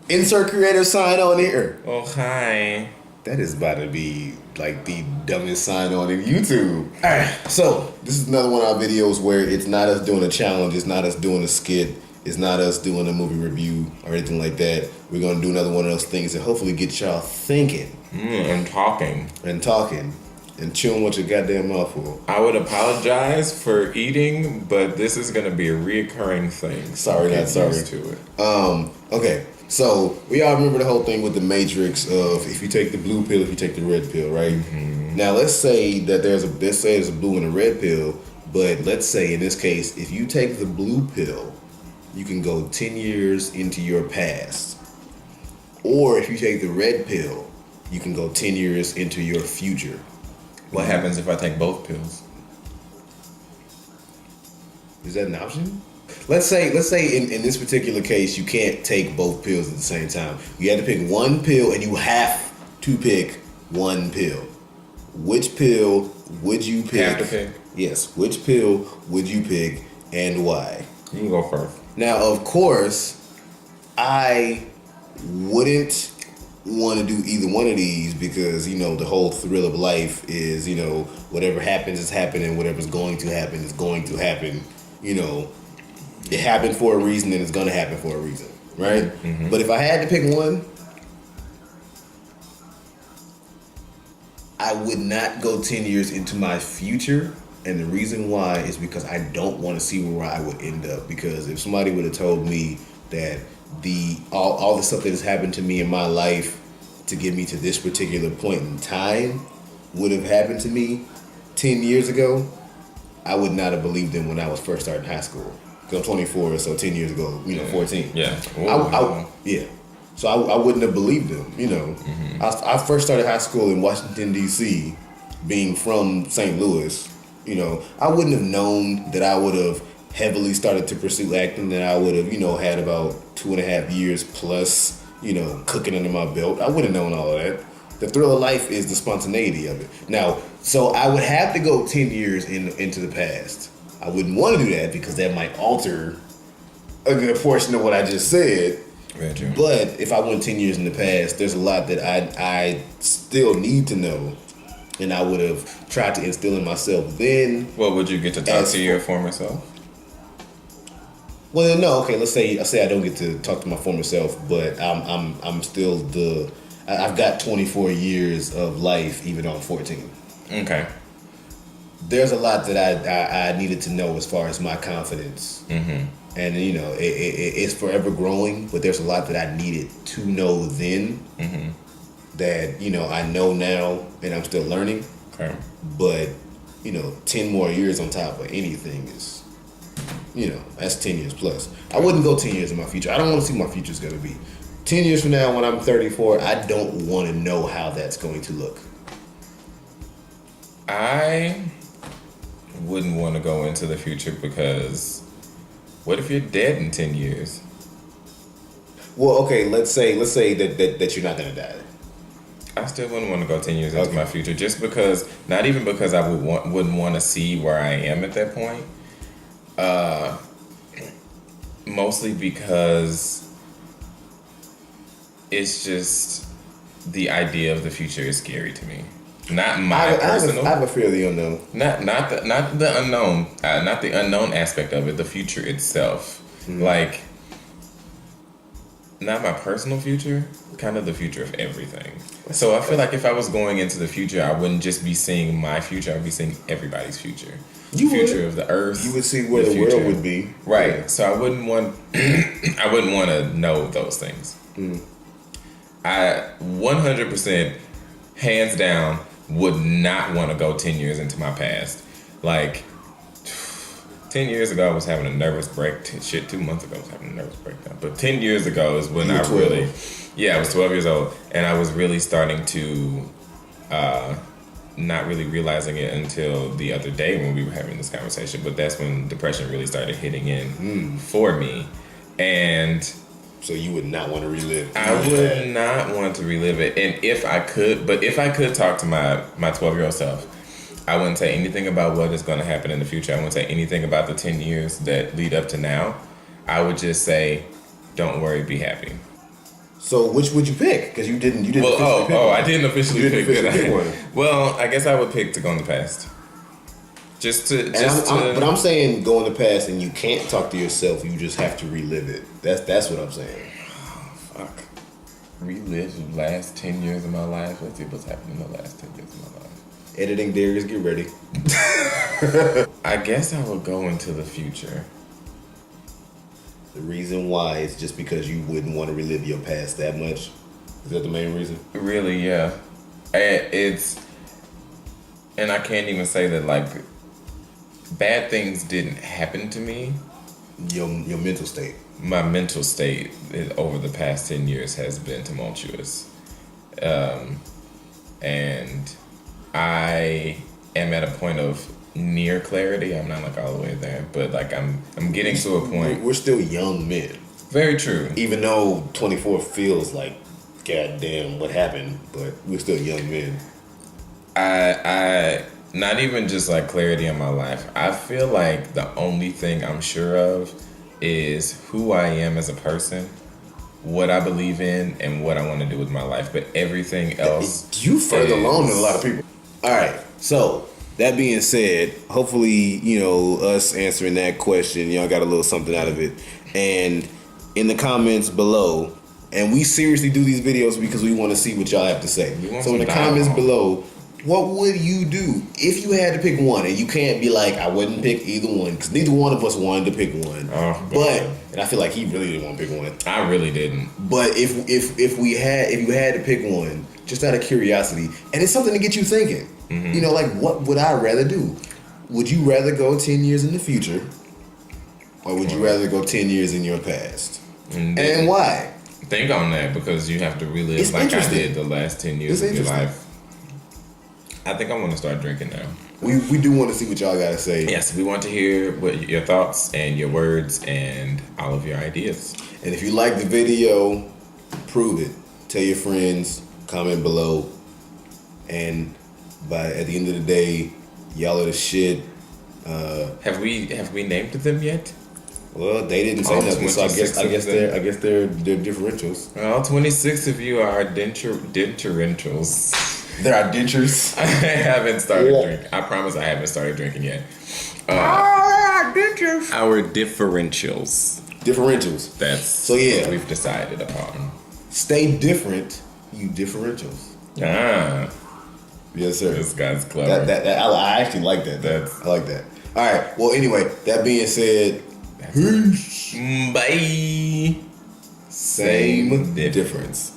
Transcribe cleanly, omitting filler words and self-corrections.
Insert creative sign on here. Oh, hi. That is about to be like the dumbest sign on in YouTube. Alright, so this is another one of our videos where it's not us doing a challenge, it's not us doing a skit, it's not us doing a movie review or anything like that. We're gonna do another one of those things that hopefully get y'all thinking. And talking. And talking. And chewing what your goddamn mouthful. I would apologize for eating, but this is going to be a reoccurring thing. Sorry, not sorry. Used to it. Okay. So we all remember the whole thing with the Matrix of if you take the blue pill, if you take the red pill, right? Mm-hmm. Now let's say that there's a blue and a red pill, but let's say in this case, if you take the blue pill, you can go 10 years into your past. Or if you take the red pill, you can go 10 years into your future. What happens if I take both pills? Is that an option? Let's say in this particular case, you can't take both pills at the same time. You have to pick one pill, and you have to pick one pill. Which pill would you pick? Have to pick? Yes. Which pill would you pick, and why? You can go first. Now, of course, I wouldn't want to do either one of these because, you know, the whole thrill of life is, you know, whatever happens is happening, whatever's going to happen is going to happen. You know, it happened for a reason and it's going to happen for a reason, right? Mm-hmm. But if I had to pick one, I would not go 10 years into my future. And the reason why is because I don't want to see where I would end up. Because if somebody would have told me that all the stuff that has happened to me in my life to get me to this particular point in time would have happened to me 10 years ago, I would not have believed them when I was first starting high school. Because I'm 24, so 10 years ago, 14. Yeah. Yeah. So I wouldn't have believed them, you know. Mm-hmm. I first started high school in Washington, D.C., being from St. Louis. You know, I wouldn't have known that I would have heavily started to pursue acting, that I would have, you know, had about 2.5 years plus, you know, cooking under my belt. I wouldn't have known all of that. The thrill of life is the spontaneity of it. Now, so I would have to go 10 years into the past. I wouldn't want to do that because that might alter a good portion of what I just said. Right. But if I went 10 years in the past, there's a lot that I still need to know. And I would have tried to instill in myself then. Well, would you get to talk to your former self? Well, no. Okay, let's say I don't get to talk to my former self, but I'm still I've got 24 years of life, even though I'm 14. Okay. There's a lot that I needed to know as far as my confidence, and you know it's forever growing. But there's a lot that I needed to know then that you know I know now, and I'm still learning. Okay. But you know, 10 more years on top of anything is, you know, that's 10 years plus. I wouldn't go 10 years in my future. I don't want to see what my future's going to be. 10 years from now, when I'm 34, I don't want to know how that's going to look. I wouldn't want to go into the future because what if you're dead in 10 years? Well, okay, let's say that you're not going to die. I still wouldn't want to go 10 years into my future just because, not even because I wouldn't want to see where I am at that point. Mostly because it's just the idea of the future is scary to me. Not my personal. I have a fear of the unknown. Not the unknown. Not the unknown aspect of it. The future itself. Mm-hmm. Like, not my personal future. Kind of the future of everything. So I feel like if I was going into the future, I wouldn't just be seeing my future. I'd be seeing everybody's future. The future of the earth. You would see where the world would be. Right. Yeah. So I wouldn't want. I wouldn't want to know those things. Mm. I 100%, hands down, would not want to go 10 years into my past. Like, 10 years ago, I was having a nervous break. 2 months ago, I was having a nervous breakdown. But 10 years ago is when I really... Yeah, I was 12 years old. And I was really starting to... not really realizing it until the other day when we were having this conversation. But that's when depression really started hitting in for me. And... So you would not want to relive it? I would not want to relive it. And if I could talk to my 12-year-old self, I wouldn't say anything about what is going to happen in the future. I wouldn't say anything about the 10 years that lead up to now. I would just say, don't worry, be happy. So which would you pick? Because you didn't. Well, officially pick one. I didn't officially You didn't pick officially it. pick one. Well, I guess I would pick to go in the past. But I'm saying go in the past and you can't talk to yourself. You just have to relive it. That's what I'm saying. Fuck. Relive the last 10 years of my life. Let's see what's happened in the last 10 years of my life. Editing Darius, get ready. I guess I would go into the future. The reason why is just because you wouldn't want to relive your past that much. Is that the main reason? Really, yeah. And I can't even say that, like, bad things didn't happen to me. Your mental state. My mental state over the past 10 years has been tumultuous. And I am at a point of near clarity. I'm not like all the way there, but like I'm getting to a point. We're still young men. Very true. Even though 24 feels like, goddamn, what happened? But we're still young men. I not even just like clarity in my life. I feel like the only thing I'm sure of is who I am as a person, what I believe in, and what I want to do with my life. But everything else, You further along than a lot of people. All right. So that being said, hopefully, us answering that question, y'all got a little something out of it. And in the comments below, and we seriously do these videos because we want to see what y'all have to say. So in the comments below, what would you do if you had to pick one? And you can't be like, I wouldn't pick either one, because neither one of us wanted to pick one. And I feel like he really didn't want to pick one. I really didn't. But if you had to pick one, just out of curiosity, and it's something to get you thinking. Mm-hmm. Like, what would I rather do? Would you rather go 10 years in the future, or would you rather go 10 years in your past? And why? Think on that, because you have to relive It's like I interesting. did the last 10 years of your life. I think I want to start drinking now. We do want to see what y'all got to say. Yes, we want to hear what your thoughts and your words and all of your ideas. And if you like the video, prove it. Tell your friends, comment below. And at the end of the day, y'all are the shit. Have we named them yet? Well, they didn't say nothing, so I guess they're differentials. Well, 26 of you are denturentials. There are dentures. I haven't started drinking. I promise I haven't started drinking yet. Dentures. Our differentials. Differentials. That's what we've decided upon. Stay different, you differentials. Ah. Yes, sir. This guy's clever. I actually like that. I like that. All right. Well, anyway, that being said, peace. Bye. Same difference.